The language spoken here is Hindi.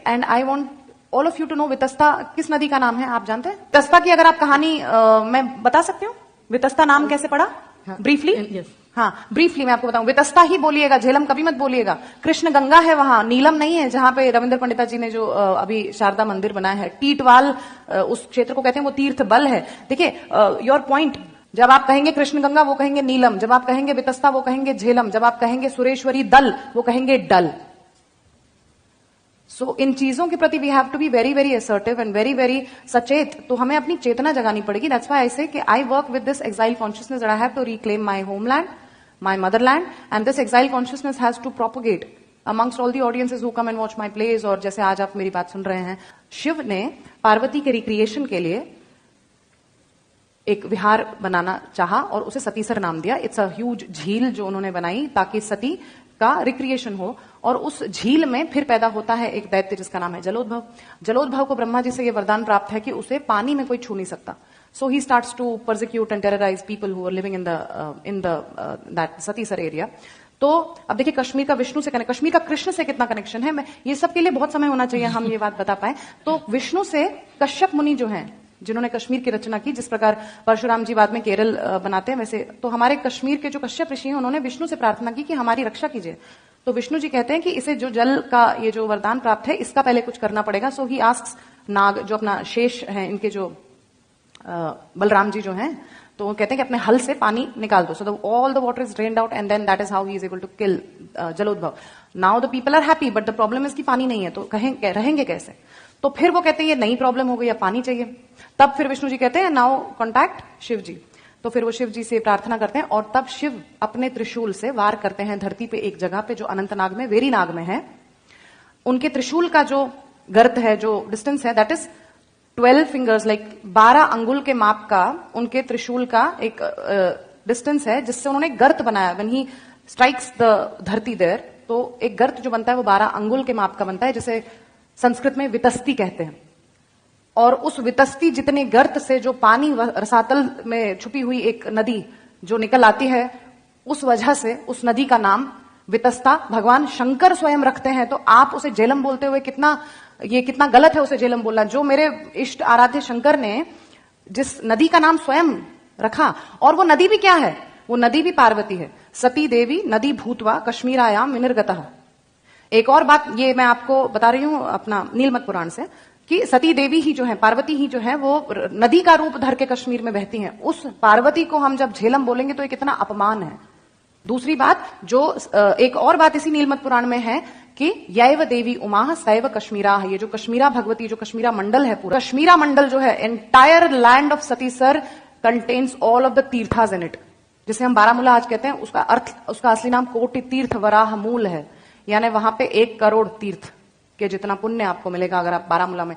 And I want all of you to know Vitasta किस नदी का नाम है, आप जानते हैं? वितस्ता की अगर आप कहानी मैं बता सकती हूँ, वितस्ता नाम कैसे पड़ा? Briefly Yes. हाँ, ब्रीफली मैं आपको बताऊं, वितस्ता ही बोलिएगा, झेलम कभी मत बोलिएगा। कृष्ण गंगा है वहां, नीलम नहीं है, जहां पे रविंद्र पंडिता जी ने जो अभी शारदा मंदिर बनाया है। टीटवाल उस क्षेत्र को कहते हैं, वो तीर्थ बल है। देखिए योर पॉइंट, जब आप कहेंगे कृष्ण गंगा वो कहेंगे नीलम, जब आप कहेंगे वितस्ता वो कहेंगे झेलम, जब आप कहेंगे सुरेश्वरी दल वो कहेंगे डल। सो इन चीजों के प्रति we have to be very very assertive and very very सचेत। तो हमें अपनी चेतना जगानी पड़ेगी। दैट्स व्हाई आई से कि I work with this exile consciousness that I have to reclaim my homeland, my motherland, and this exile consciousness has to propagate amongst all the audiences who come and watch my plays, और जैसे आज आप मेरी बात सुन रहे हैं। शिव ने पार्वती के रिक्रिएशन के लिए एक विहार बनाना चाहा और उसे सतीसर नाम दिया। इट्स अ ह्यूज झील जो उन्होंने बनाई ताकि सती का रिक्रिएशन हो, और उस झील में फिर पैदा होता है एक दैत्य जिसका नाम है जलोद्भव। जलोद्भव को ब्रह्मा जी से यह वरदान प्राप्त है कि उसे पानी में कोई छू नहीं सकता। So he starts to persecute and terrorize people who are living in that Satisar area. तो अब देखिए कश्मीर का विष्णु से कनेक्ट, कश्मीर का कृष्ण से कितना कनेक्शन है, मैं ये सब के लिए बहुत समय होना चाहिए हम ये बात बता पाए। तो विष्णु से कश्यप मुनि जो हैं, जिन्होंने कश्मीर की रचना की, जिस प्रकार परशुराम जी बाद में केरल बनाते हैं, वैसे तो हमारे कश्मीर के जो कश्यप ऋषि हैं उन्होंने विष्णु से प्रार्थना की कि हमारी रक्षा कीजिए। तो विष्णु जी कहते हैं कि इसे जो जल का ये जो वरदान प्राप्त है इसका पहले कुछ करना पड़ेगा। सो ही आस्क्स नाग, जो अपना शेष है इनके जो बलराम जी जो हैं, तो वो कहते हैं कि अपने हल से पानी निकाल दो, so all the water is drained out and then that is how he is able to kill Jalodbhava. Now the people are happy but the problem is कि पानी नहीं है, तो रहेंगे कैसे? तो फिर वो कहते हैं ये नई प्रॉब्लम हो गई, अब पानी चाहिए। तब फिर विष्णु जी कहते हैं नाउ कॉन्टैक्ट शिव जी। तो फिर वो शिव जी से प्रार्थना करते हैं और तब शिव अपने त्रिशूल से वार करते हैं धरती पे एक जगह पे जो अनंतनाग में, वेरीनाग में है। उनके त्रिशूल का जो गर्त है, जो डिस्टेंस है, दैट इज 12 फिंगर्स, लाइक 12 अंगुल के माप का उनके त्रिशूल का एक डिस्टेंस है जिससे उन्होंने गर्त बनाया। व्हेन ही स्ट्राइक्स द धरती देयर, तो एक गर्त जो बनता है वो 12 अंगुल के माप का बनता है, जिसे संस्कृत में वितस्ती कहते हैं। और उस वितस्ती जितने गर्त से जो पानी रसातल में छुपी हुई एक नदी जो निकल आती है, उस वजह से उस नदी का नाम वितस्ता भगवान शंकर स्वयं रखते हैं। तो आप उसे झेलम बोलते हुए कितना गलत है उसे झेलम बोलना। जो मेरे इष्ट आराध्य शंकर ने जिस नदी का नाम स्वयं रखा, और वो नदी भी क्या है, वो नदी भी पार्वती है। सती देवी नदी भूतवा कश्मीरायाम विनिर्गतः। एक और बात ये मैं आपको बता रही हूं अपना नीलमत पुराण से, कि सती देवी ही जो है, पार्वती ही जो है, वो नदी का रूप धर के कश्मीर में बहती हैं। उस पार्वती को हम जब झेलम बोलेंगे तो ये कितना अपमान है। दूसरी बात, जो एक और बात इसी नीलमत पुराण में है कि यैव देवी उमा सैव कश्मीरा, ये जो कश्मीरा भगवती, जो कश्मीरा मंडल है, पूरा कश्मीरा मंडल जो है, entire land of Satisar contains all of the तीर्थास इन इट। जिसे हम बारामूला आज कहते हैं, उसका अर्थ, उसका असली नाम कोटि तीर्थ वराह मूल है, यानी वहां पे 1 करोड़ तीर्थ के जितना पुण्य आपको मिलेगा अगर आप बारामूला में